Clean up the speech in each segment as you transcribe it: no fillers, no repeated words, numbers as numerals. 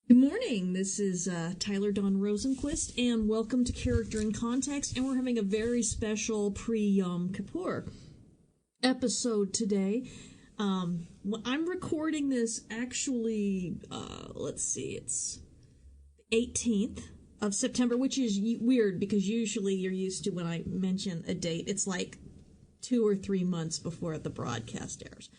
Good morning. This is Tyler Don Rosenquist, and welcome to Character and Context. And we're having a very special pre-Yom Kippur episode today. I'm recording this actually, it's 18th of September, which is weird because usually you're used to when I mention a date, it's like 2 or 3 months before the broadcast airs.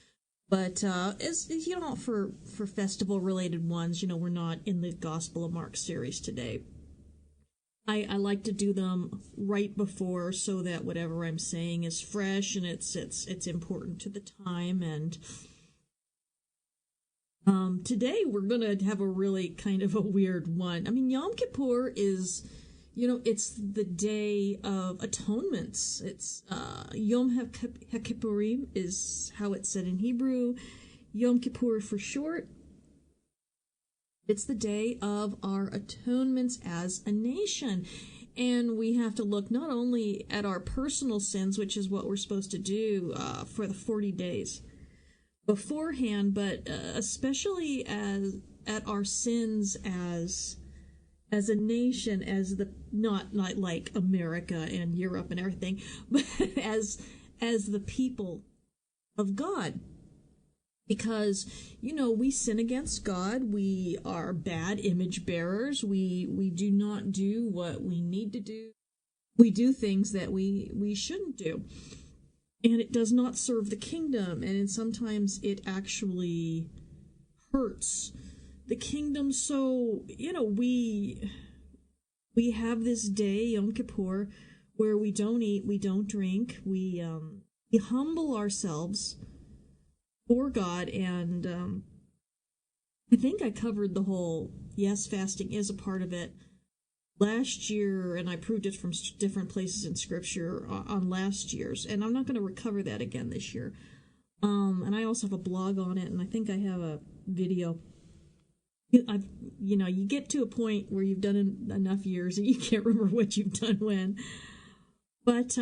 But as you know, for festival-related ones, we're not in the Gospel of Mark series today. I like to do them right before so that whatever I'm saying is fresh and it's important to the time. And today we're going to have a really kind of a weird one. I mean, Yom Kippur is, it's the Day of Atonements. It's Yom HaKippurim is how it's said in Hebrew. Yom Kippur for short. It's the day of our atonements as a nation. And we have to look not only at our personal sins, which is what we're supposed to do for the 40 days beforehand, but especially at our sins as a nation, as the not like America and Europe and everything, but as the people of God. Because, we sin against God, we are bad image bearers, we do not do what we need to do, we do things that we shouldn't do, and it does not serve the kingdom, and sometimes it actually hurts the kingdom. So, we have this day, Yom Kippur, where we don't eat, we don't drink, we humble ourselves for God, and I think I covered the whole, yes, fasting is a part of it last year, and I proved it from different places in Scripture on last year's, and I'm not going to recover that again this year. And I also have a blog on it, and I think I have a video. You get to a point where you've done it enough years and you can't remember what you've done when. But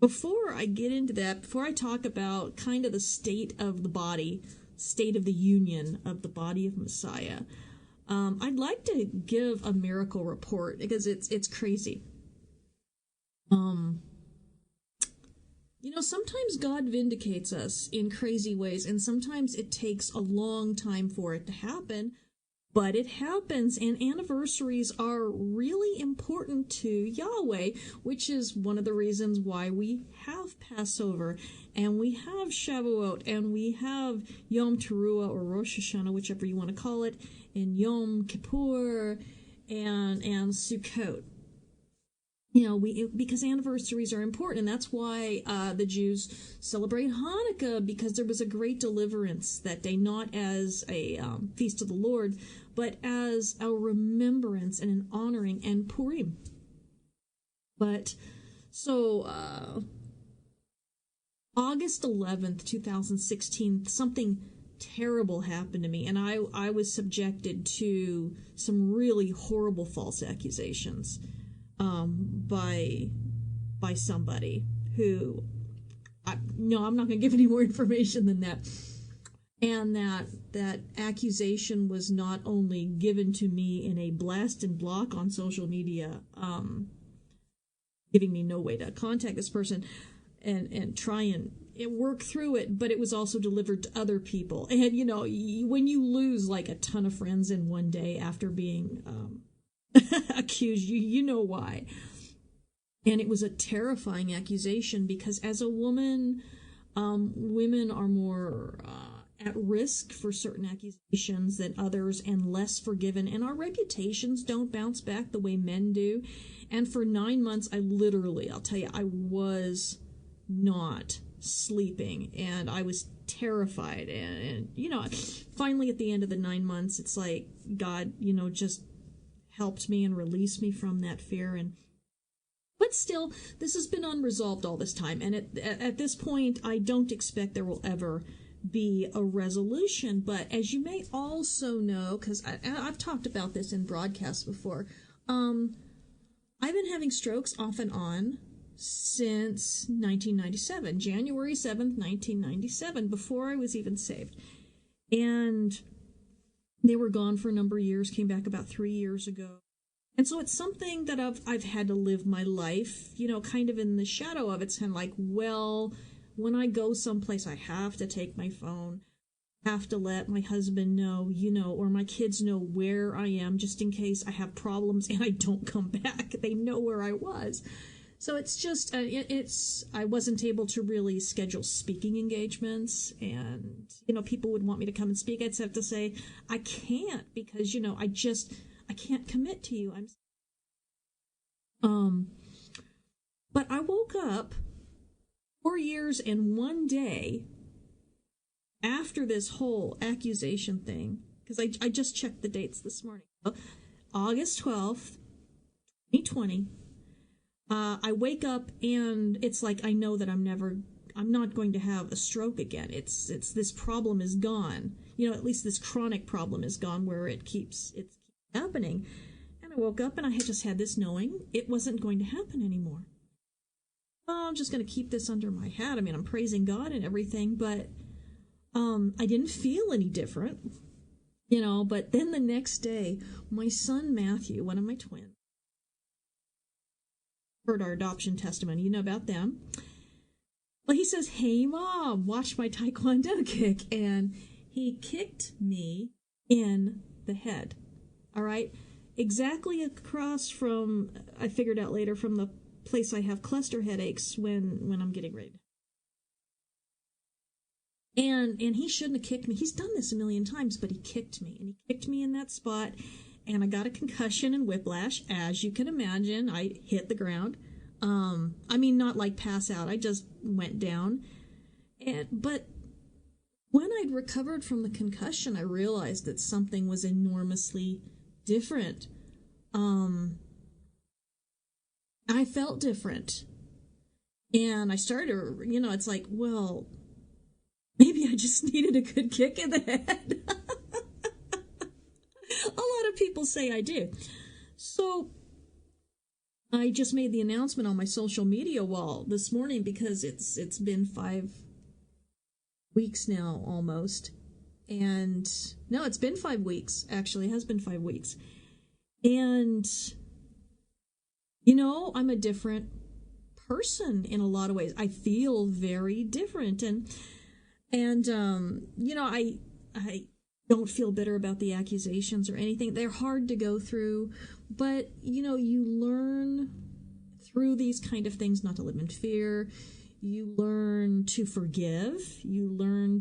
before I get into that, before I talk about kind of the state of the body, state of the union of the body of Messiah, I'd like to give a miracle report because it's crazy. Sometimes God vindicates us in crazy ways, and sometimes it takes a long time for it to happen, but it happens, and anniversaries are really important to Yahweh, which is one of the reasons why we have Passover, and we have Shavuot, and we have Yom Teruah, or Rosh Hashanah, whichever you want to call it, and Yom Kippur, and Sukkot. Because anniversaries are important, and that's why the Jews celebrate Hanukkah, because there was a great deliverance that day, not as a feast of the Lord, but as a remembrance and an honoring, and Purim. But, so, August 11th, 2016, something terrible happened to me, and I was subjected to some really horrible false accusations by somebody who, I'm not going to give any more information than that. And that accusation was not only given to me in a blast and block on social media, giving me no way to contact this person and try and work through it, but it was also delivered to other people. And, when you lose like a ton of friends in one day after being accused, you know why. And it was a terrifying accusation because as a woman, women are more at risk for certain accusations than others and less forgiven, and our reputations don't bounce back the way men do. And for 9 months, I'll tell you, I was not sleeping, and I was terrified, and finally at the end of the 9 months, it's like God, just helped me and released me from that fear. But still, this has been unresolved all this time, and at this point, I don't expect there will ever be a resolution. But as you may also know, because I've talked about this in broadcasts before, I've been having strokes off and on since 1997, January 7th, 1997, before I was even saved. And They were gone for a number of years, came back about 3 years ago. And so it's something that I've had to live my life, kind of in the shadow of it. It's kind of like, well, when I go someplace, I have to take my phone, have to let my husband know, or my kids know where I am, just in case I have problems and I don't come back. They know where I was. So it's just, I wasn't able to really schedule speaking engagements, and, people would want me to come and speak. I'd have to say, I can't, because, I can't commit to you. But I woke up 4 years and 1 day after this whole accusation thing, because I just checked the dates this morning. August 12th, 2020. I wake up and it's like I know that I'm not going to have a stroke again. It's this problem is gone. At least this chronic problem is gone, where it's happening. And I woke up and I had just had this knowing it wasn't going to happen anymore. Oh, I'm just going to keep this under my hat. I mean, I'm praising God and everything, but I didn't feel any different, but then the next day, my son Matthew, one of my twins, heard our adoption testimony. You know about them. Well, he says, "Hey, Mom, watch my Taekwondo kick." And he kicked me in the head. All right? Exactly across from, I figured out later, from the place I have cluster headaches when I'm getting ready. And he shouldn't have kicked me. He's done this a million times, but he kicked me. And he kicked me in that spot, and I got a concussion and whiplash. As you can imagine, I hit the ground. Not like pass out. I just went down. But when I'd recovered from the concussion, I realized that something was enormously different. I felt different. And I started, it's like, well, maybe I just needed a good kick in the head. A lot of people say I do. So I just made the announcement on my social media wall this morning, because it's been 5 weeks now, almost. And no, it's been 5 weeks. Actually, it has been 5 weeks. And, I'm a different person in a lot of ways. I feel very different. And I don't feel bitter about the accusations or anything. They're hard to go through, but, you learn through these kind of things not to live in fear. You learn to forgive. You learn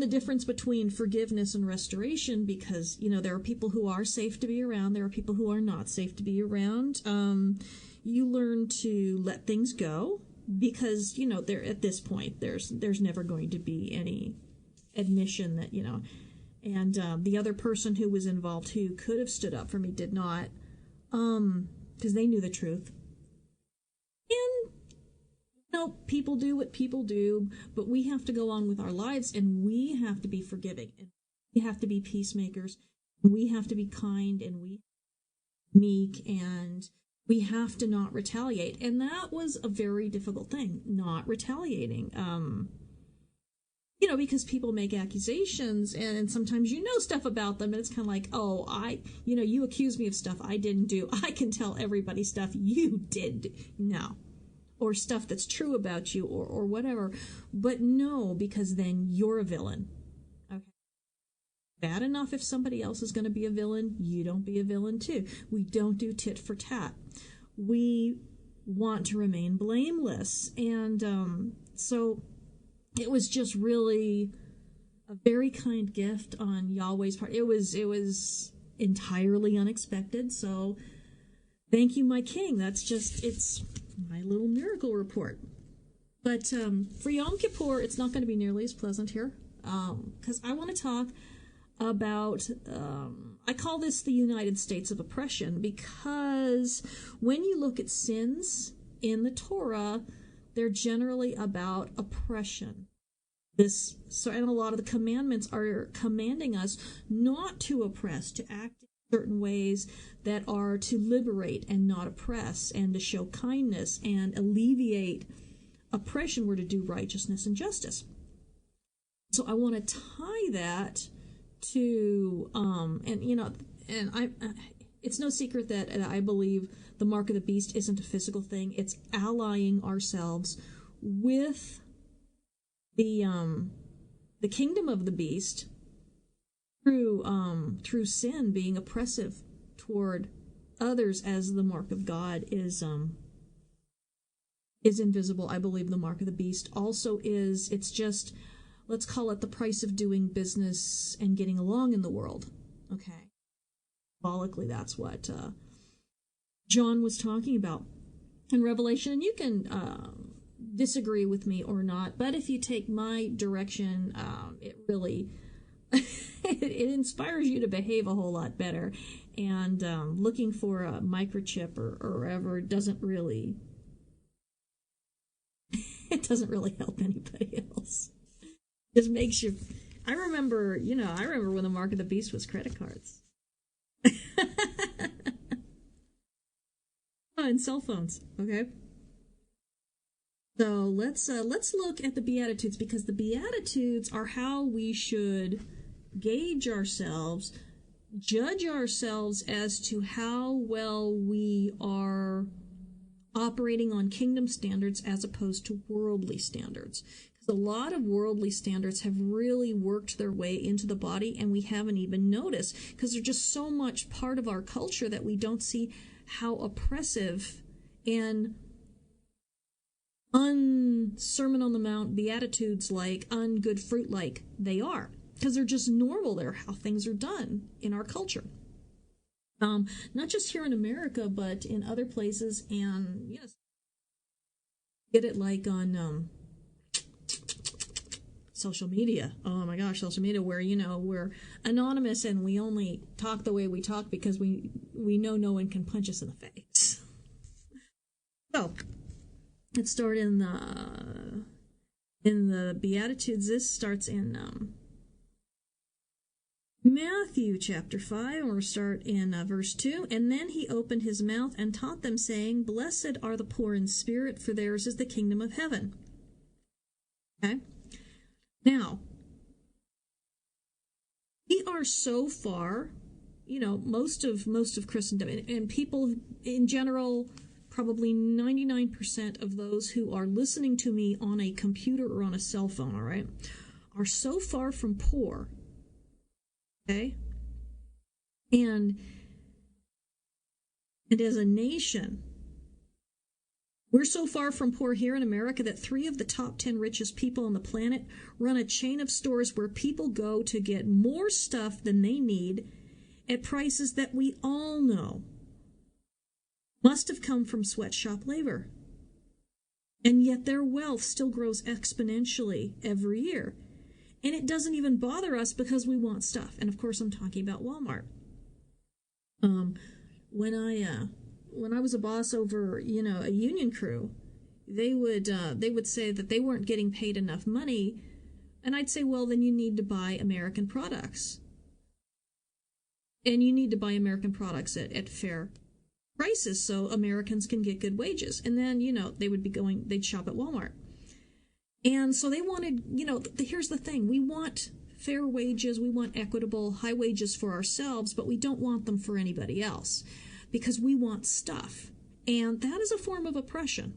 the difference between forgiveness and restoration, because, there are people who are safe to be around. There are people who are not safe to be around. You learn to let things go, because, there at this point, there's never going to be any admission that, and the other person who was involved who could have stood up for me did not, because they knew the truth. And, people do what people do, but we have to go on with our lives, and we have to be forgiving, and we have to be peacemakers, and we have to be kind, and we meek, and we have to not retaliate. And that was a very difficult thing, not retaliating. Because people make accusations, and sometimes stuff about them, and it's kind of like, oh, you accuse me of stuff I didn't do. I can tell everybody stuff you did. No. Or stuff that's true about you, or whatever. But no, because then you're a villain. Okay. Bad enough if somebody else is going to be a villain, you don't be a villain too. We don't do tit for tat. We want to remain blameless. And so it was just really a very kind gift on Yahweh's part. It was entirely unexpected. So thank you, my King. It's my little miracle report. But for Yom Kippur, it's not going to be nearly as pleasant here, because I want to talk about, I call this the United States of oppression, because when you look at sins in the Torah, they're generally about oppression. And a lot of the commandments are commanding us not to oppress, to act in certain ways that are to liberate and not oppress, and to show kindness and alleviate oppression. We're to do righteousness and justice. So I want to tie that to, and it's no secret that I believe the mark of the beast isn't a physical thing. It's allying ourselves with the kingdom of the beast through sin being oppressive toward others, as the mark of God is invisible. I believe the mark of the beast also is. It's just, let's call it the price of doing business and getting along in the world. Okay. Symbolically, that's what John was talking about in Revelation. And you can disagree with me or not, but if you take my direction, it really it inspires you to behave a whole lot better. And looking for a microchip or whatever doesn't really it doesn't really help anybody else. It just makes you. I remember when the mark of the beast was credit cards. And cell phones. Okay. So let's look at the Beatitudes, because the Beatitudes are how we should gauge ourselves, judge ourselves as to how well we are operating on kingdom standards as opposed to worldly standards. Because a lot of worldly standards have really worked their way into the body, and we haven't even noticed, because they're just so much part of our culture that we don't see how oppressive and un-Sermon on the Mount Beatitudes like, un-good fruit like they are. Because they're just normal. They're how things are done in our culture. Not just here in America, but in other places. And yes, get it like on social media. Oh my gosh, social media, where, we're anonymous and we only talk the way we talk because we know no one can punch us in the face. So let's start in the Beatitudes. This starts in Matthew chapter 5, and we'll start in verse 2. And then he opened his mouth and taught them, saying, Blessed are the poor in spirit, for theirs is the kingdom of heaven. Okay? Now, we are so far, most of Christendom, and people in general, probably 99% of those who are listening to me on a computer or on a cell phone, all right, are so far from poor. Okay? And as a nation, we're so far from poor here in America that 3 of the top 10 richest people on the planet run a chain of stores where people go to get more stuff than they need at prices that we all know must have come from sweatshop labor. And yet their wealth still grows exponentially every year. And it doesn't even bother us because we want stuff. And of course, I'm talking about Walmart. When I was a boss over, a union crew, they would say that they weren't getting paid enough money, and I'd say, well, then you need to buy American products, and you need to buy American products at fair prices so Americans can get good wages. And then they'd shop at Walmart. And so they wanted, here's the thing. We want fair wages. We want equitable, high wages for ourselves, but we don't want them for anybody else because we want stuff. And that is a form of oppression.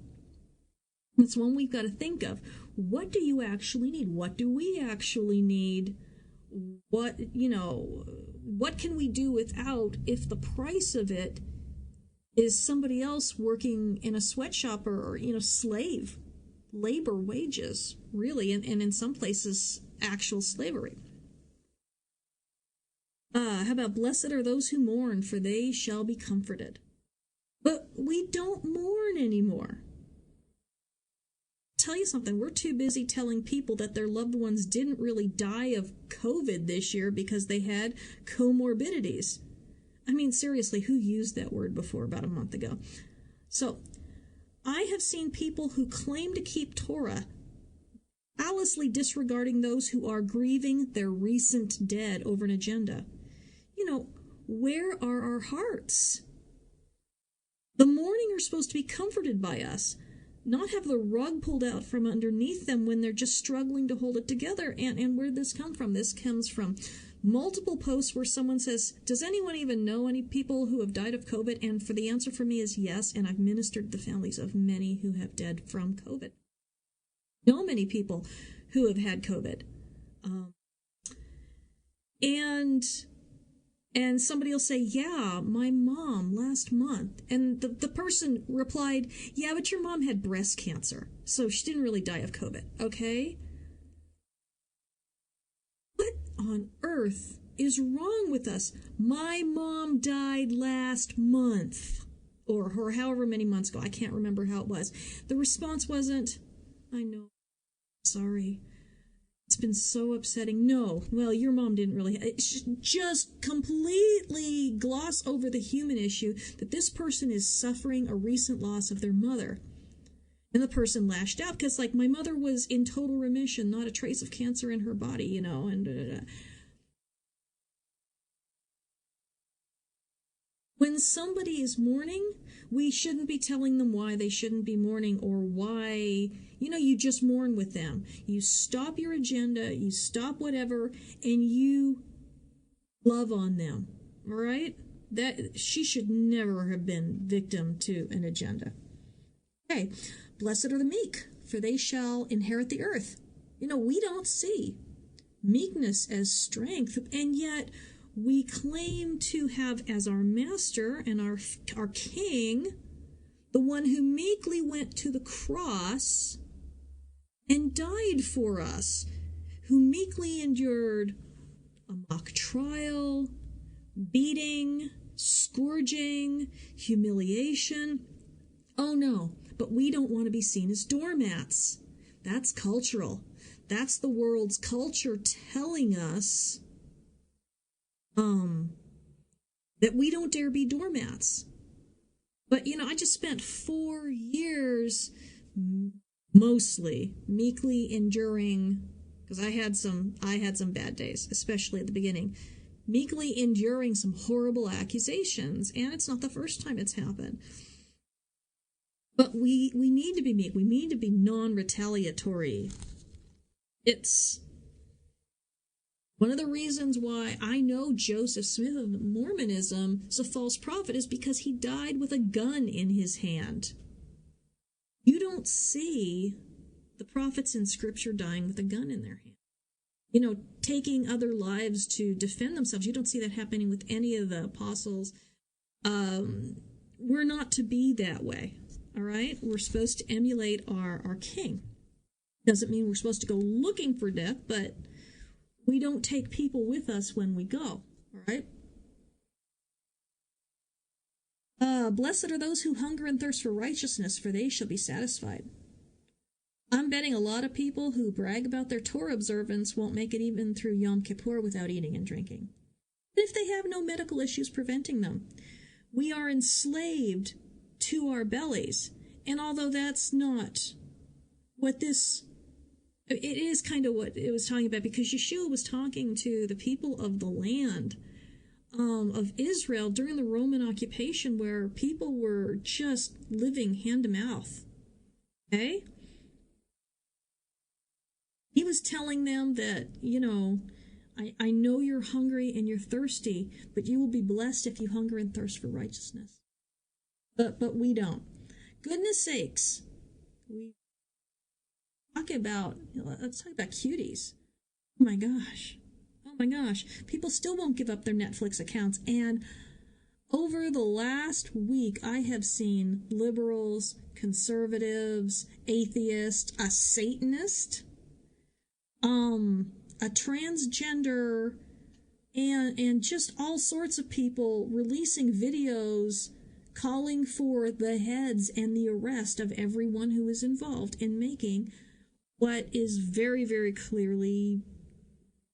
It's one we've got to think of. What do you actually need? What do we actually need? What can we do without if the price of it is somebody else working in a sweatshop or slave labor wages, really, and in some places, actual slavery. How about, blessed are those who mourn, for they shall be comforted. But we don't mourn anymore. Tell you something, we're too busy telling people that their loved ones didn't really die of COVID this year because they had comorbidities. I mean, seriously, who used that word before about a month ago? So, I have seen people who claim to keep Torah callously disregarding those who are grieving their recent dead over an agenda. Where are our hearts? The mourning are supposed to be comforted by us. not have the rug pulled out from underneath them when they're just struggling to hold it together. And where did this come from? This comes from multiple posts where someone says, does anyone even know any people who have died of COVID? And for the answer for me is yes, and I've ministered to the families of many who have died from COVID. Know many people who have had COVID. And somebody will say, yeah, my mom last month. And the person replied, yeah, but your mom had breast cancer, so she didn't really die of COVID, okay? What on earth is wrong with us? My mom died last month, or however many months ago. I can't remember how it was. The response wasn't, I know, sorry. It's been so upsetting. No, well, your mom didn't really. Just completely gloss over the human issue that this person is suffering a recent loss of their mother. And the person lashed out because, like, my mother was in total remission, not a trace of cancer in her body, you know, and when somebody is mourning, we shouldn't be telling them why they shouldn't be mourning or why, you just mourn with them. You stop your agenda, you stop whatever, and you love on them, all right? That she should never have been victim to an agenda. Okay, blessed are the meek, for they shall inherit the earth. We don't see meekness as strength, and yet we claim to have as our master and our king the one who meekly went to the cross and died for us, who meekly endured a mock trial, beating, scourging, humiliation. Oh no, but we don't want to be seen as doormats. That's cultural. That's the world's culture telling us that we don't dare be doormats. But, I just spent 4 years mostly meekly enduring, because I had some bad days, especially at the beginning, meekly enduring some horrible accusations, and it's not the first time it's happened. But we need to be meek. We need to be non-retaliatory. It's one of the reasons why I know Joseph Smith of Mormonism is a false prophet is because he died with a gun in his hand. You don't see the prophets in Scripture dying with a gun in their hand. Taking other lives to defend themselves. You don't see that happening with any of the apostles. We're not to be that way, all right? We're supposed to emulate our king. Doesn't mean we're supposed to go looking for death, but we don't take people with us when we go, all right? Blessed are those who hunger and thirst for righteousness, for they shall be satisfied. I'm betting a lot of people who brag about their Torah observance won't make it even through Yom Kippur without eating and drinking. If they have no medical issues preventing them. We are enslaved to our bellies. And although that's not what this... It is kind of what it was talking about, because Yeshua was talking to the people of the land of Israel during the Roman occupation, where people were just living hand to mouth. Okay? He was telling them that, I know you're hungry and you're thirsty, but you will be blessed if you hunger and thirst for righteousness. But we don't. Goodness sakes, let's talk about cuties. Oh my gosh. People still won't give up their Netflix accounts. And over the last week, I have seen liberals, conservatives, atheists, a Satanist, a transgender, and just all sorts of people releasing videos calling for the heads and the arrest of everyone who is involved in making what is very, very clearly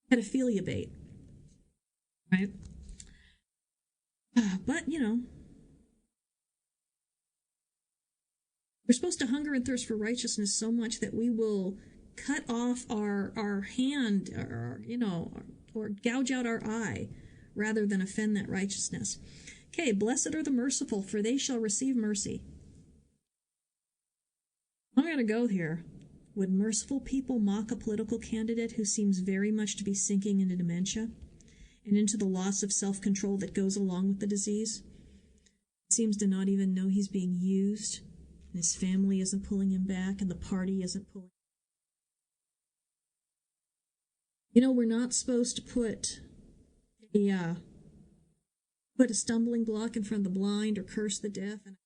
pedophilia bait, right? But, we're supposed to hunger and thirst for righteousness so much that we will cut off our hand or gouge out our eye rather than offend that righteousness. Okay, blessed are the merciful, for they shall receive mercy. I'm going to go here. Would merciful people mock a political candidate who seems very much to be sinking into dementia and into the loss of self-control that goes along with the disease? Seems to not even know he's being used, and his family isn't pulling him back, and the party isn't pulling. You know, we're not supposed to put a stumbling block in front of the blind or curse the deaf, and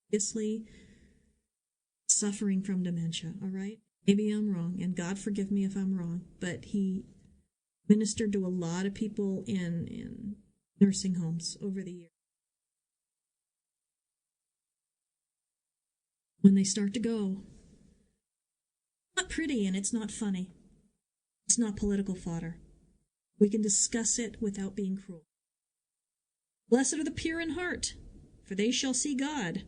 obviously suffering from dementia, all right? Maybe I'm wrong, and God forgive me if I'm wrong, but he ministered to a lot of people in nursing homes over the years. When they start to go, it's not pretty and it's not funny. It's not political fodder. We can discuss it without being cruel. Blessed are the pure in heart, for they shall see God.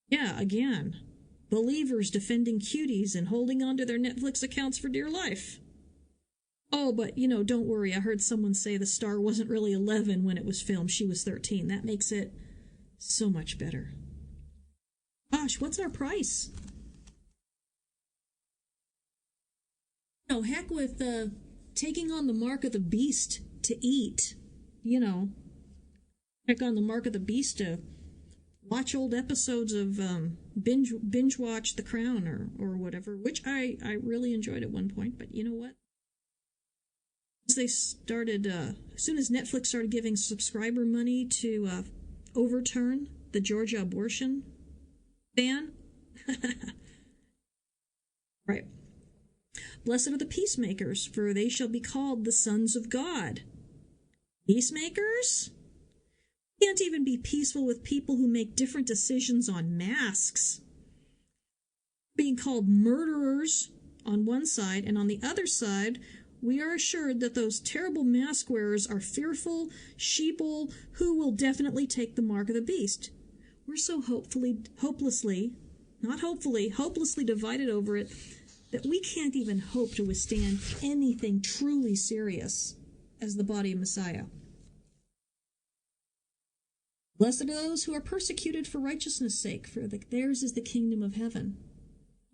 Yeah, again, believers defending cuties and holding on to their Netflix accounts for dear life. Oh, but, don't worry. I heard someone say the star wasn't really 11 when it was filmed. She was 13. That makes it so much better. Gosh, what's our price? Heck with taking on the mark of the beast to eat. Take on the mark of the beast to watch old episodes of binge watch The Crown or whatever, which I really enjoyed at one point, but you know what? They started, as soon as Netflix started giving subscriber money to overturn the Georgia abortion ban. Right. Blessed are the peacemakers, for they shall be called the sons of God. Peacemakers? Can't even be peaceful with people who make different decisions on masks. Being called murderers on one side, and on the other side, we are assured that those terrible mask wearers are fearful sheeple who will definitely take the mark of the beast. We're so hopelessly divided over it that we can't even hope to withstand anything truly serious as the body of Messiah. Blessed are those who are persecuted for righteousness' sake, for theirs is the kingdom of heaven.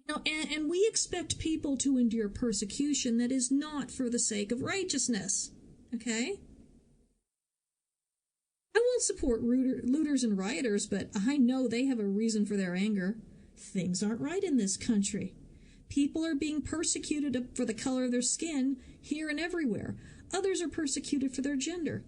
And we expect people to endure persecution that is not for the sake of righteousness. Okay? I won't support looters and rioters, but I know they have a reason for their anger. Things aren't right in this country. People are being persecuted for the color of their skin here and everywhere. Others are persecuted for their gender.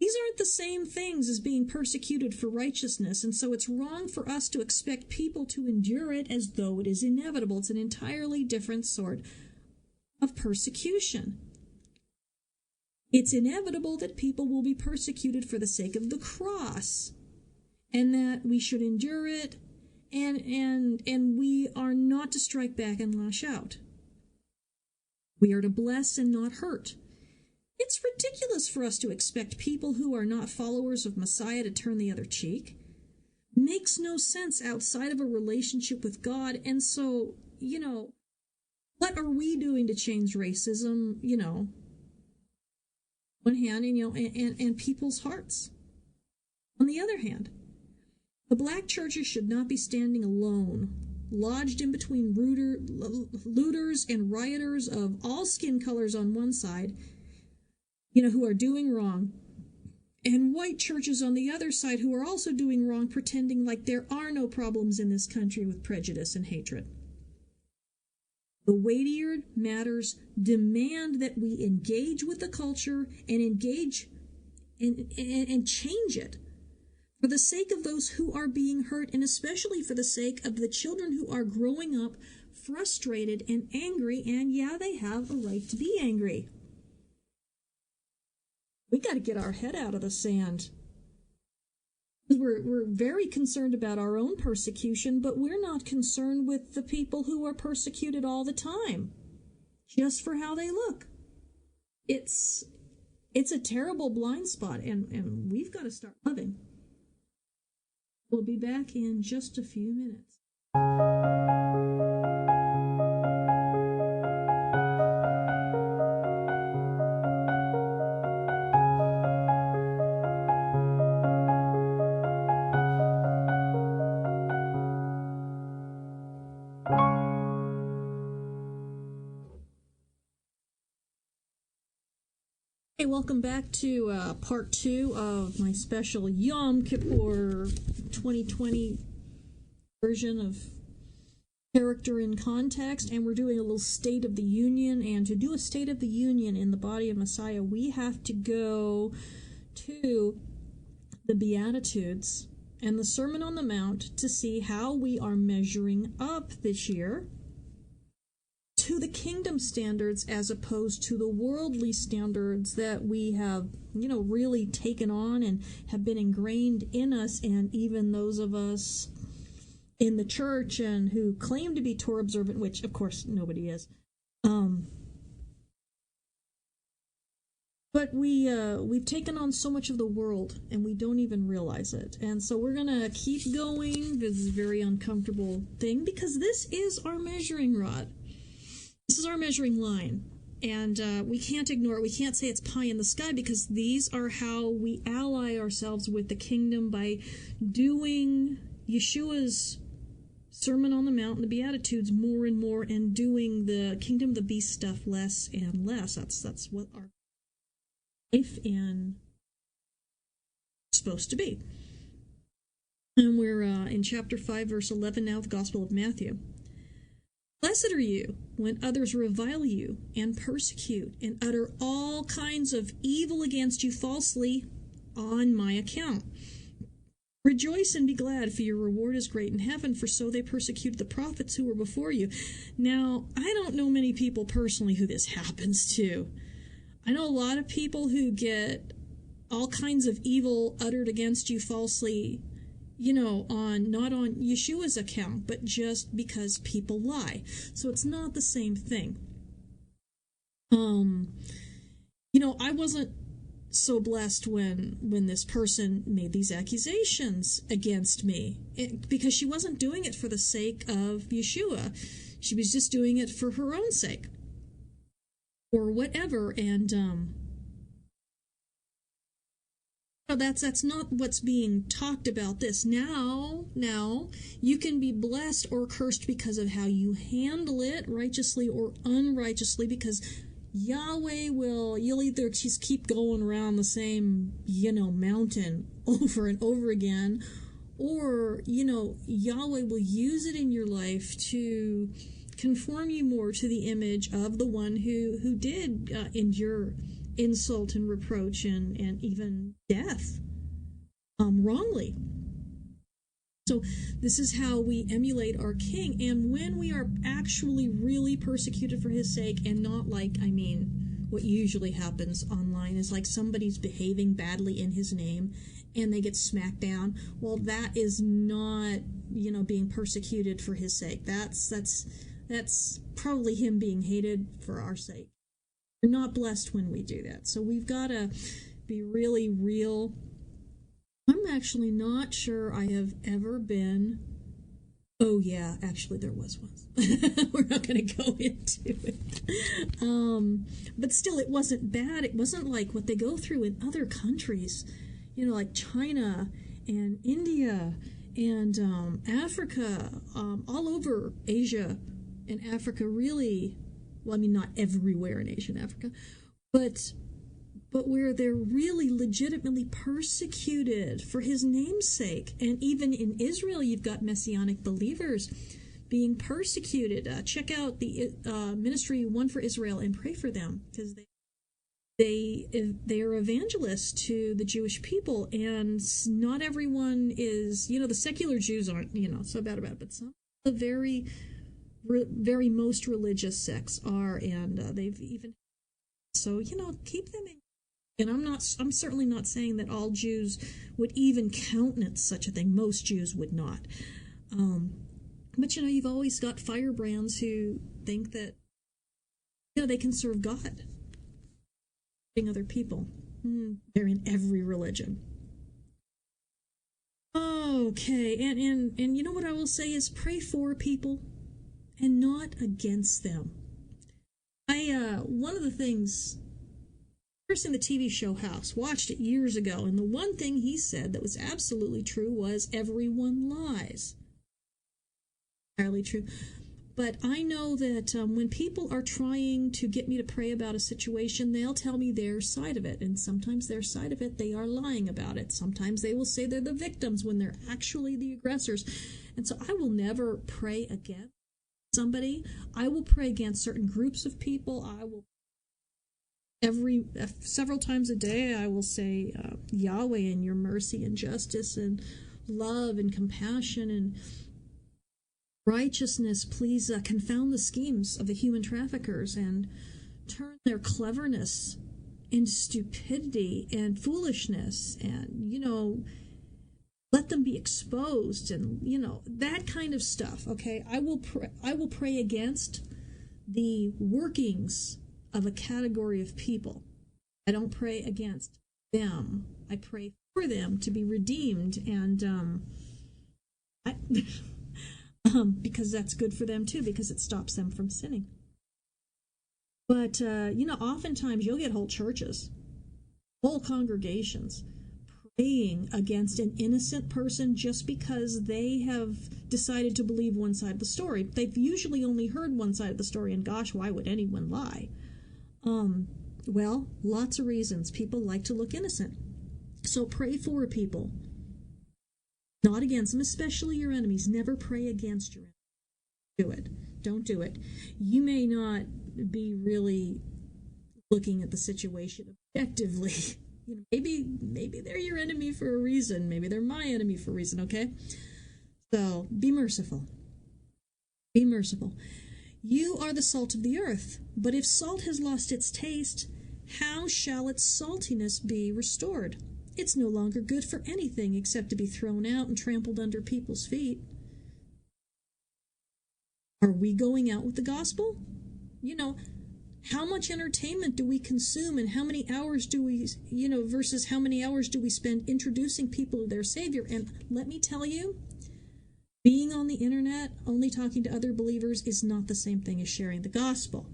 These aren't the same things as being persecuted for righteousness, and so it's wrong for us to expect people to endure it as though it is inevitable. It's an entirely different sort of persecution. It's inevitable that people will be persecuted for the sake of the cross, and that we should endure it, and we are not to strike back and lash out. We are to bless and not hurt. It's ridiculous for us to expect people who are not followers of Messiah to turn the other cheek. Makes no sense outside of a relationship with God, and so, what are we doing to change racism, one hand, and people's hearts? On the other hand, the black churches should not be standing alone, lodged in between looters and rioters of all skin colors on one side, who are doing wrong, and white churches on the other side who are also doing wrong, pretending like there are no problems in this country with prejudice and hatred. The weightier matters demand that we engage with the culture and engage and change it for the sake of those who are being hurt, and especially for the sake of the children who are growing up frustrated and angry, and yeah, they have a right to be angry. We got to get our head out of the sand. We're very concerned about our own persecution, but we're not concerned with the people who are persecuted all the time, just for how they look. It's a terrible blind spot, and we've got to start loving. We'll be back in just a few minutes. Hey, welcome back to part 2 of my special Yom Kippur 2020 version of Character in Context, and we're doing a little State of the Union. And to do a State of the Union in the body of Messiah, we have to go to the Beatitudes and the Sermon on the Mount to see how we are measuring up this year to the kingdom standards as opposed to the worldly standards that we have, really taken on and have been ingrained in us, and even those of us in the church and who claim to be Torah observant, which of course nobody is. But we've taken on so much of the world and we don't even realize it. And so we're gonna keep going. This is a very uncomfortable thing because this is our measuring rod. This is our measuring line, and we can't ignore it. We can't say it's pie in the sky, because these are how we ally ourselves with the kingdom, by doing Yeshua's Sermon on the Mount and the Beatitudes more and more, and doing the kingdom of the beast stuff less and less. That's what our life and supposed to be. And we're in chapter 5, verse 11 now, the Gospel of Matthew. Blessed are you when others revile you and persecute and utter all kinds of evil against you falsely on my account. Rejoice and be glad, for your reward is great in heaven, for so they persecuted the prophets who were before you. Now, I don't know many people personally who this happens to. I know a lot of people who get all kinds of evil uttered against you falsely, not on Yeshua's account, but just because people lie. So it's not the same thing. I wasn't so blessed when this person made these accusations against me, because she wasn't doing it for the sake of Yeshua. She was just doing it for her own sake or whatever. And that's not what's being talked about. This now you can be blessed or cursed because of how you handle it, righteously or unrighteously, because you'll either just keep going around the same mountain over and over again, or Yahweh will use it in your life to conform you more to the image of the one who did endure insult and reproach and even death wrongly. So this is how we emulate our King. And when we are actually really persecuted for his sake, and not what usually happens online is like somebody's behaving badly in his name and they get smacked down. Well, that is not being persecuted for his sake. That's probably him being hated for our sake. We're not blessed when we do that. So we've got to be really real. I'm actually not sure I have ever been. Oh, yeah, actually there was once. We're not going to go into it. But still, it wasn't bad. It wasn't like what they go through in other countries, like China and India and Africa, all over Asia and Africa, really. Well, not everywhere in Asia and Africa, but where they're really legitimately persecuted for his name's sake. And even in Israel, you've got Messianic believers being persecuted. Check out the ministry One for Israel and pray for them, because they are evangelists to the Jewish people, and not everyone is, the secular Jews aren't, so bad about it, but some of the very most religious sects are, and they've even, so keep them in. And I'm certainly not saying that all Jews would even countenance such a thing. Most Jews would not. But you've always got firebrands who think that they can serve God, other people. They're in every religion. Okay, and what I will say is pray for people and not against them. One of the things, first in the TV show House, watched it years ago, and the one thing he said that was absolutely true was everyone lies. Entirely true. But I know that when people are trying to get me to pray about a situation, they'll tell me their side of it. And sometimes their side of it, they are lying about it. Sometimes they will say they're the victims when they're actually the aggressors. And so I will never pray against somebody. I will pray against certain groups of people. I will several times a day, I will say, Yahweh, in your mercy and justice and love and compassion and righteousness, please confound the schemes of the human traffickers and turn their cleverness into stupidity and foolishness, and let them be exposed, and that kind of stuff. Okay, I will pray against the workings of a category of people. I don't pray against them. I pray for them to be redeemed, and because that's good for them too, because it stops them from sinning. But oftentimes you'll get whole churches, whole congregations praying against an innocent person just because they have decided to believe one side of the story. They've usually only heard one side of the story, and gosh, why would anyone lie? Well, lots of reasons. People like to look innocent. So pray for people, not against them, especially your enemies. Never pray against your enemies. Do it. Don't do it. You may not be really looking at the situation objectively. Maybe they're your enemy for a reason. Maybe they're my enemy for a reason, okay? So be merciful. Be merciful. You are the salt of the earth, but if salt has lost its taste, how shall its saltiness be restored? It's no longer good for anything except to be thrown out and trampled under people's feet. Are we going out with the gospel? How much entertainment do we consume, and how many hours do we, versus how many hours do we spend introducing people to their Savior? And let me tell you, being on the internet, only talking to other believers, is not the same thing as sharing the gospel.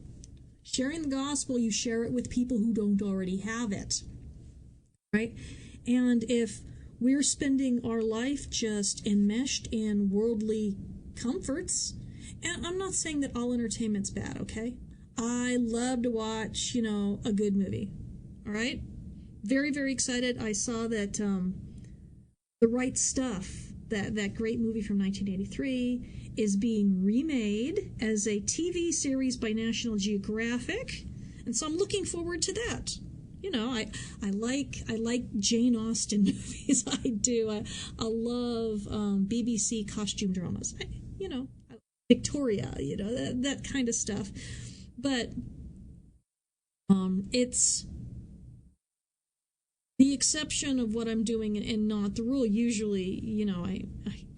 Sharing the gospel, you share it with people who don't already have it, right? And if we're spending our life just enmeshed in worldly comforts, and I'm not saying that all entertainment's bad, okay? I love to watch, a good movie, all right? Very, very excited. I saw that The Right Stuff, that great movie from 1983, is being remade as a TV series by National Geographic, and so I'm looking forward to that. I like Jane Austen movies. I do. I love BBC costume dramas. Victoria, that kind of stuff. But it's the exception of what I'm doing and not the rule. Usually, I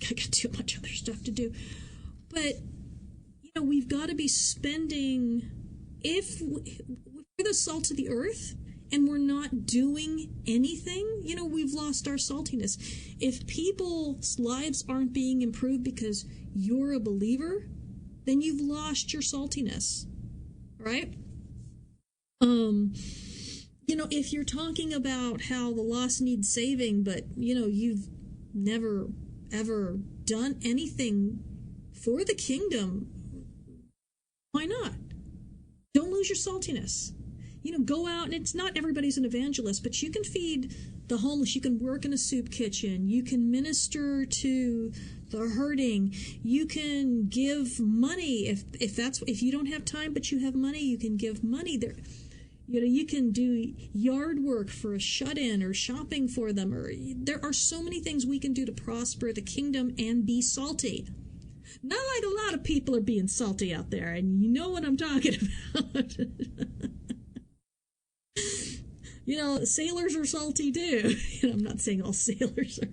got too much other stuff to do. But, we've got to be spending, if we're the salt of the earth and we're not doing anything, we've lost our saltiness. If people's lives aren't being improved because you're a believer, then you've lost your saltiness, right? If you're talking about how the lost needs saving, but, you've never, ever done anything for the kingdom, why not? Don't lose your saltiness. Go out, and it's not everybody's an evangelist, but you can feed the homeless, you can work in a soup kitchen, you can minister to the hurting, you can give money if you don't have time but you have money, you can give money there. You can do yard work for a shut-in or shopping for them, or there are so many things we can do to prosper the kingdom and be salty. Not like a lot of people are being salty out there, and you know what I'm talking about. Sailors are salty too. I'm not saying all sailors are.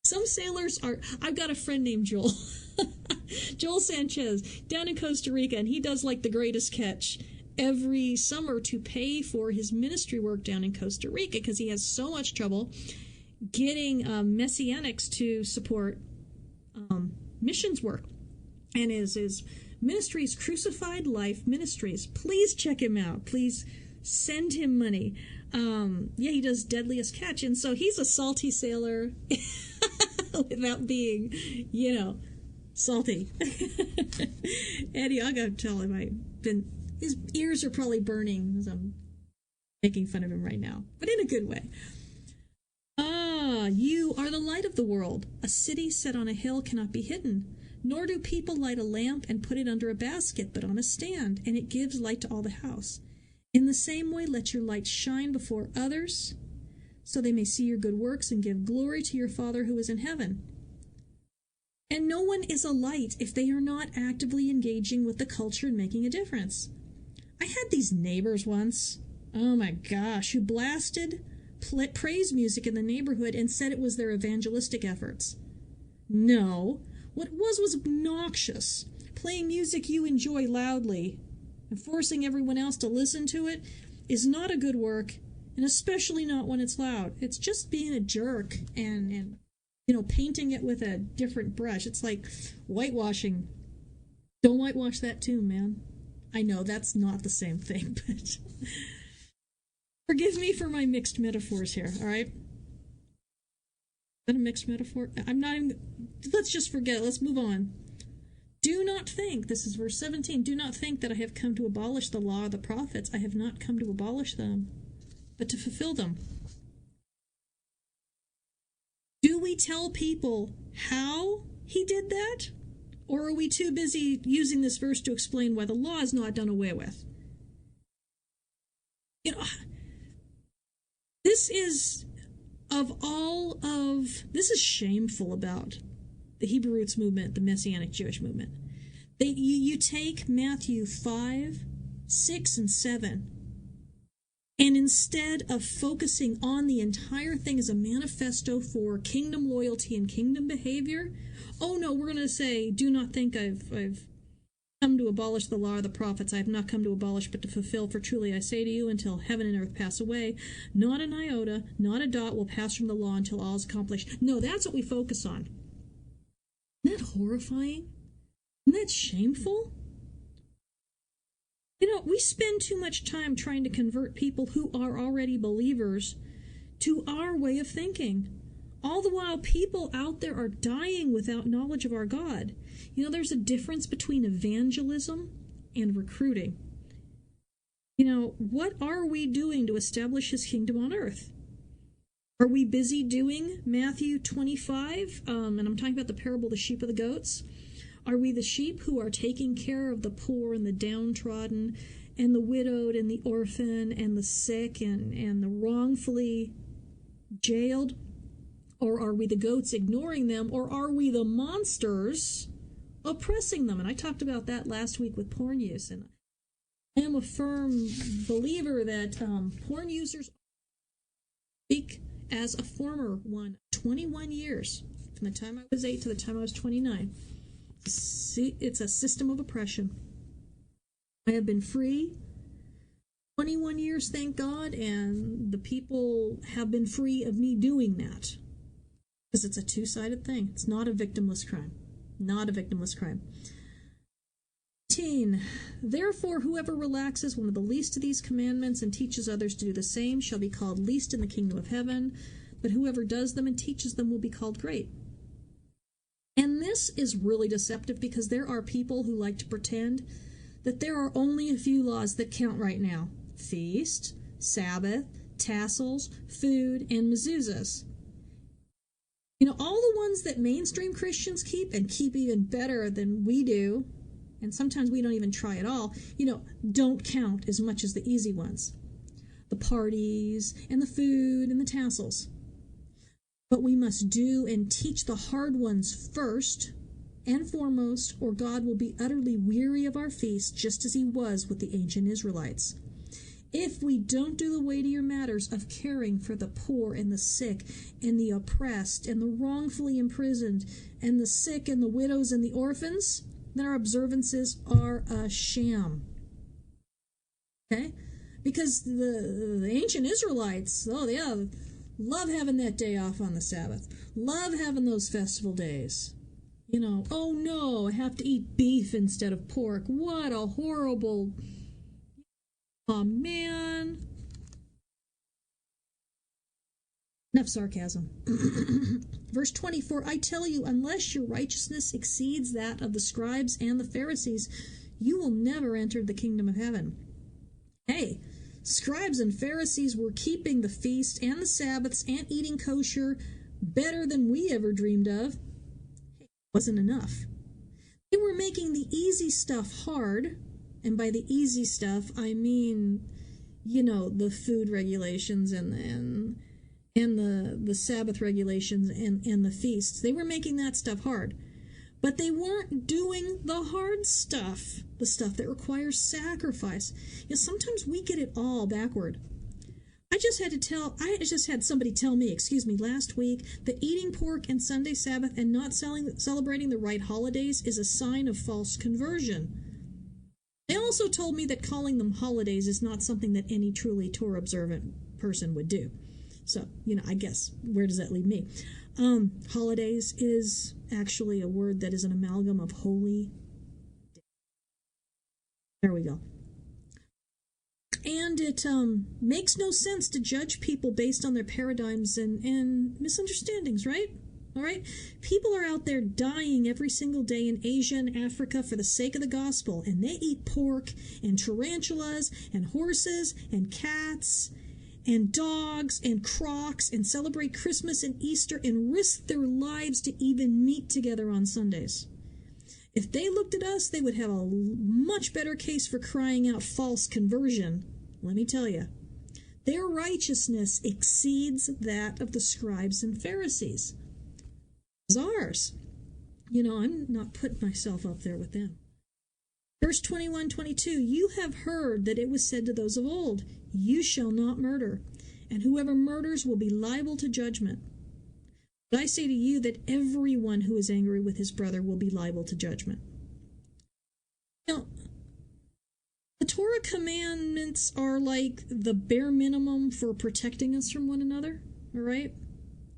Some sailors are. I've got a friend named Joel. Joel Sanchez, down in Costa Rica, and he does like the greatest catch every summer to pay for his ministry work down in Costa Rica, because he has so much trouble getting Messianics to support missions work. And his ministry is Crucified Life Ministries. Please check him out. Please send him money. He does Deadliest Catch, and so he's a salty sailor without being, Salty. Eddie, I'll go tell him his ears are probably burning as I'm making fun of him right now, but in a good way. You are the light of the world. A city set on a hill cannot be hidden. Nor do people light a lamp and put it under a basket, but on a stand, and it gives light to all the house. In the same way, let your light shine before others, so they may see your good works and give glory to your Father who is in heaven. And no one is a light if they are not actively engaging with the culture and making a difference. I had these neighbors once, oh my gosh, who blasted praise music in the neighborhood and said it was their evangelistic efforts. No, what it was obnoxious. Playing music you enjoy loudly and forcing everyone else to listen to it is not a good work, and especially not when it's loud. It's just being a jerk and painting it with a different brush. It's like whitewashing. Don't whitewash that too, man. I know that's not the same thing, but forgive me for my mixed metaphors here, all right? Is that a mixed metaphor? I'm not even... Let's just forget it. Let's move on. Do not think, this is verse 17, do not think that I have come to abolish the law of the prophets. I have not come to abolish them, but to fulfill them. Do we tell people how he did that? Or are we too busy using this verse to explain why the law is not done away with? This is this is shameful about the Hebrew Roots movement, the Messianic Jewish movement. You take Matthew 5, 6, and 7, and instead of focusing on the entire thing as a manifesto for kingdom loyalty and kingdom behavior, oh no, we're going to say, do not think I've come to abolish the law of the prophets. I have not come to abolish, but to fulfill. For truly I say to you, until heaven and earth pass away, not an iota, not a dot will pass from the law until all is accomplished. No, that's what we focus on. Isn't that horrifying? Isn't that shameful? We spend too much time trying to convert people who are already believers to our way of thinking. All the while, people out there are dying without knowledge of our God. There's a difference between evangelism and recruiting. What are we doing to establish his kingdom on earth? Are we busy doing Matthew 25? And I'm talking about the parable of the sheep and the goats. Are we the sheep who are taking care of the poor and the downtrodden and the widowed and the orphan and the sick and the wrongfully jailed? Or are we the goats ignoring them? Or are we the monsters oppressing them? And I talked about that last week with porn use. And I am a firm believer that porn users speak as a former one. 21 years, from the time I was 8 to the time I was 29. It's a system of oppression. I have been free 21 years, thank God, and the people have been free of me doing that. Because it's a two-sided thing. It's not a victimless crime. Not a victimless crime. 18. Therefore, whoever relaxes one of the least of these commandments and teaches others to do the same shall be called least in the kingdom of heaven, but whoever does them and teaches them will be called great. And this is really deceptive because there are people who like to pretend that there are only a few laws that count right now. Feast, Sabbath, tassels, food, and mezuzahs. All the ones that mainstream Christians keep, and keep even better than we do, and sometimes we don't even try at all, don't count as much as the easy ones. The parties, and the food, and the tassels. But we must do and teach the hard ones first and foremost, or God will be utterly weary of our feasts, just as he was with the ancient Israelites. If we don't do the weightier matters of caring for the poor and the sick and the oppressed and the wrongfully imprisoned and the sick and the widows and the orphans, then our observances are a sham. Okay? Because the ancient Israelites, oh yeah, love having that day off on the Sabbath. Love having those festival days. Oh no, I have to eat beef instead of pork. What a horrible... Oh, man. Enough sarcasm. Verse 24, I tell you, unless your righteousness exceeds that of the scribes and the Pharisees, you will never enter the kingdom of heaven. Hey, scribes and Pharisees were keeping the feast and the Sabbaths and eating kosher better than we ever dreamed of. It wasn't enough. They were making the easy stuff hard, and by the easy stuff, I mean, the food regulations and the Sabbath regulations and the feasts. They were making that stuff hard. But they weren't doing the hard stuff, the stuff that requires sacrifice. Sometimes we get it all backward. I just had somebody tell me, last week, that eating pork and Sunday Sabbath and not celebrating the right holidays is a sign of false conversion. They also told me that calling them holidays is not something that any truly Torah observant person would do. So, I guess, where does that leave me? Holidays is actually a word that is an amalgam of holy. There we go. And it makes no sense to judge people based on their paradigms and misunderstandings, right? All right? People are out there dying every single day in Asia and Africa for the sake of the gospel, and they eat pork and tarantulas and horses and cats and dogs and crocs and celebrate Christmas and Easter and risk their lives to even meet together on Sundays. If they looked at us, they would have a much better case for crying out false conversion. Let me tell you, their righteousness exceeds that of the scribes and Pharisees. It's ours. I'm not putting myself up there with them. Verse 21-22, you have heard that it was said to those of old, you shall not murder, and whoever murders will be liable to judgment. But I say to you that everyone who is angry with his brother will be liable to judgment. Now, the Torah commandments are like the bare minimum for protecting us from one another, all right?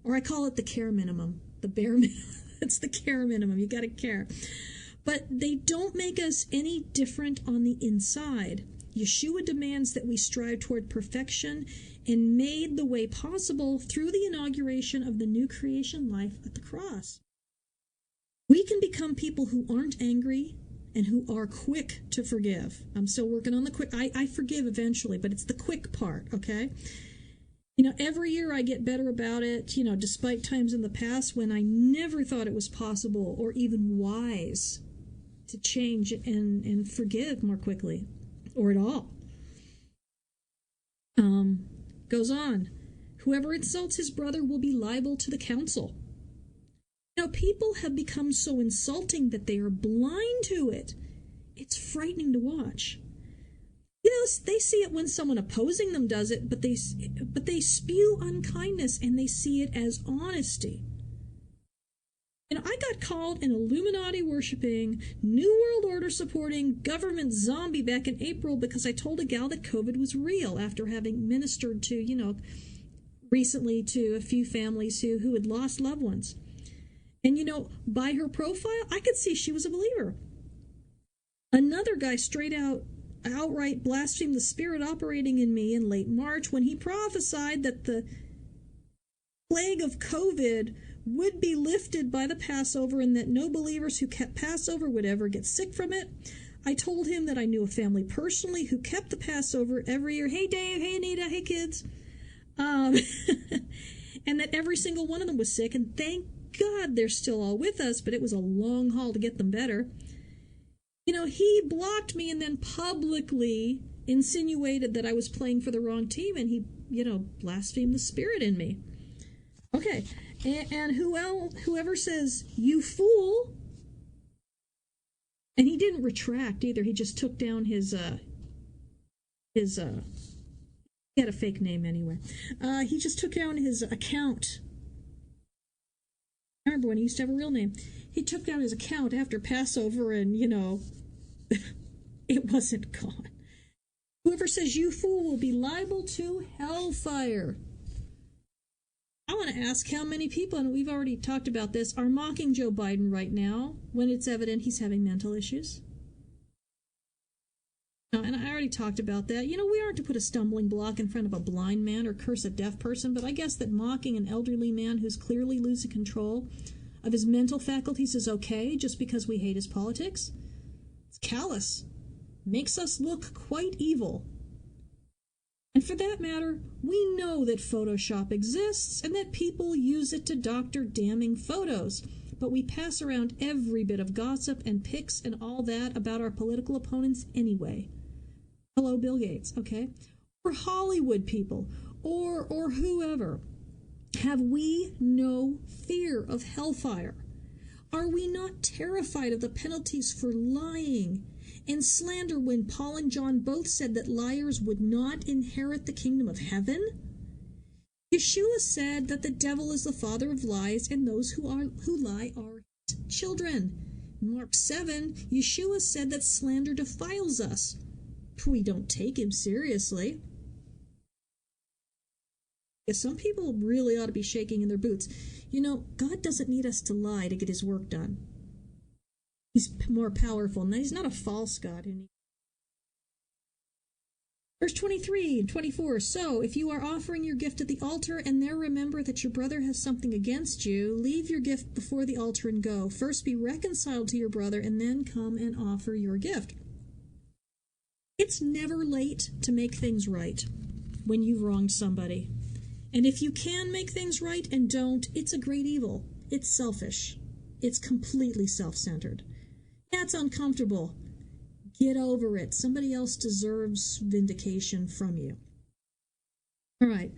Or I call it the care minimum. The bare minimum. It's the care minimum. You got to care. But they don't make us any different on the inside. Yeshua demands that we strive toward perfection and made the way possible through the inauguration of the new creation life at the cross. We can become people who aren't angry and who are quick to forgive. I'm still working on the quick. I forgive eventually, but it's the quick part, okay? Every year I get better about it, despite times in the past when I never thought it was possible or even wise to change and forgive more quickly or at all. Goes on. Whoever insults his brother will be liable to the council. People have become so insulting that they are blind to it. It's frightening to watch. They see it when someone opposing them does it, but they spew unkindness and they see it as honesty. I got called an Illuminati worshipping, New World Order supporting government zombie back in April because I told a gal that COVID was real after having ministered to, recently to a few families who had lost loved ones. And, by her profile, I could see she was a believer. Another guy outright blasphemed the spirit operating in me in late March when he prophesied that the plague of COVID would be lifted by the Passover and that no believers who kept Passover would ever get sick from it. I told him that I knew a family personally who kept the Passover every year. Hey, Dave. Hey, Anita. Hey, kids. And that every single one of them was sick. And thank God they're still all with us, but it was a long haul to get them better. He blocked me and then publicly insinuated that I was playing for the wrong team, and he, blasphemed the spirit in me. Okay, and whoever says, you fool, and he didn't retract either, he just took down his he had a fake name anyway. He just took down his account. I remember when he used to have a real name. He took down his account after Passover and, it wasn't gone. Whoever says you fool will be liable to hellfire. I want to ask how many people, and we've already talked about this, are mocking Joe Biden right now when it's evident he's having mental issues. And I already already talked about that. We aren't to put a stumbling block in front of a blind man or curse a deaf person, but I guess that mocking an elderly man who's clearly losing control of his mental faculties is okay just because we hate his politics. It's callous. Makes us look quite evil. And for that matter, we know that Photoshop exists and that people use it to doctor damning photos. But we pass around every bit of gossip and pics and all that about our political opponents anyway. Hello, Bill Gates, okay? Or Hollywood people, or whoever. Have we no fear of hellfire? Are we not terrified of the penalties for lying and slander when Paul and John both said that liars would not inherit the kingdom of heaven? Yeshua said that the devil is the father of lies and those who lie are his children. In Mark 7, Yeshua said that slander defiles us. We don't take him seriously. Some people really ought to be shaking in their boots. God doesn't need us to lie to get his work done. He's more powerful. And he's not a false God. Verse 23 and 24, so if you are offering your gift at the altar and there remember that your brother has something against you, leave your gift before the altar and go. First be reconciled to your brother and then come and offer your gift. It's never late to make things right when you've wronged somebody. And if you can make things right and don't, it's a great evil. It's selfish. It's completely self-centered. Yeah, it's uncomfortable. Get over it. Somebody else deserves vindication from you. All right.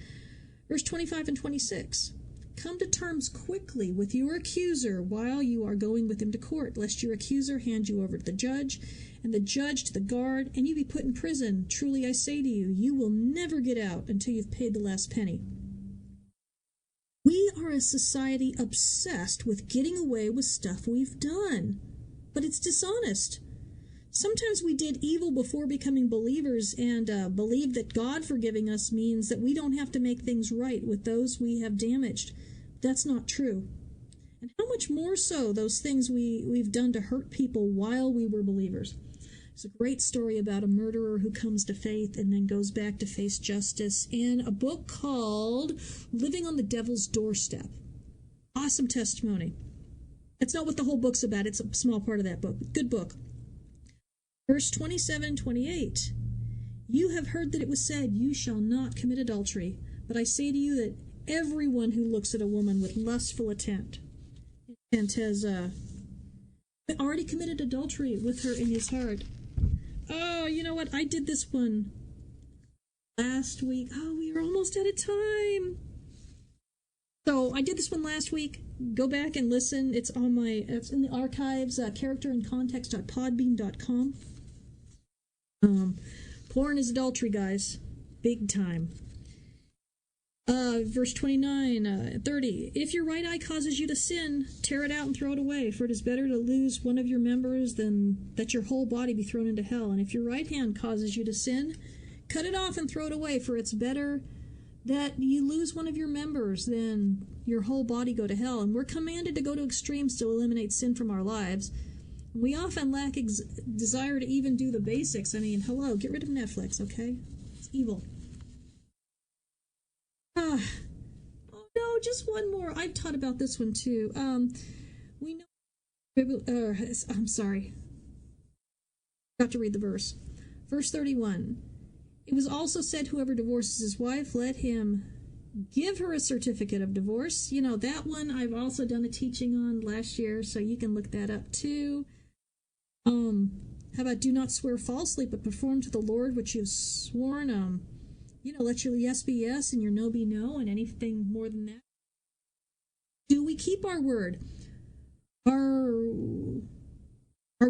Verse 25 and 26. Come to terms quickly with your accuser while you are going with him to court, lest your accuser hand you over to the judge, and the judge to the guard, and you be put in prison. Truly I say to you, you will never get out until you've paid the last penny. We are a society obsessed with getting away with stuff we've done, but it's dishonest. Sometimes we did evil before becoming believers and believe that God forgiving us means that we don't have to make things right with those we have damaged. That's not true. And how much more so those things we've done to hurt people while we were believers. There's a great story about a murderer who comes to faith and then goes back to face justice in a book called Living on the Devil's Doorstep. Awesome testimony. That's not what the whole book's about. It's a small part of that book. Good book. Verse 27 and 28. You have heard that it was said, you shall not commit adultery. But I say to you that everyone who looks at a woman with lustful intent has already committed adultery with her in his heart. Oh, you know what? I did this one last week. Oh, we are almost out of time. So I did this one last week. Go back and listen. It's in the archives, characterandcontext.podbean.com. Porn is adultery, guys. Big time. Verse 29, 30. If your right eye causes you to sin, tear it out and throw it away, for it is better to lose one of your members than that your whole body be thrown into hell. And if your right hand causes you to sin, cut it off and throw it away, for it's better that you lose one of your members than your whole body go to hell. And we're commanded to go to extremes to eliminate sin from our lives. We often lack desire to even do the basics. I mean, hello, get rid of Netflix, okay? It's evil. Oh no, just one more. I've taught about this one too. We know. I'm sorry. Got to read the verse. Verse 31. It was also said, whoever divorces his wife, let him give her a certificate of divorce. You know, that one I've also done a teaching on last year, so you can look that up too. How about do not swear falsely, but perform to the Lord which you've sworn. Let your yes be yes and your no be no, and anything more than that. Do we keep our word? Are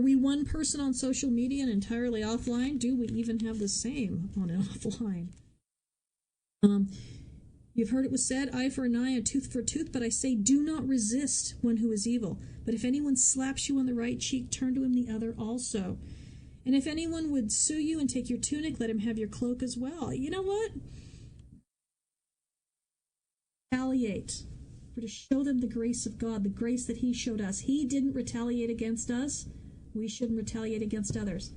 we one person on social media and entirely offline? Do we even have the same on and offline? You've heard it was said, eye for an eye, a tooth for a tooth, but I say do not resist one who is evil. But if anyone slaps you on the right cheek, turn to him the other also. And if anyone would sue you and take your tunic, let him have your cloak as well. You know what? Retaliate. We're to show them the grace of God, the grace that he showed us. He didn't retaliate against us. We shouldn't retaliate against others.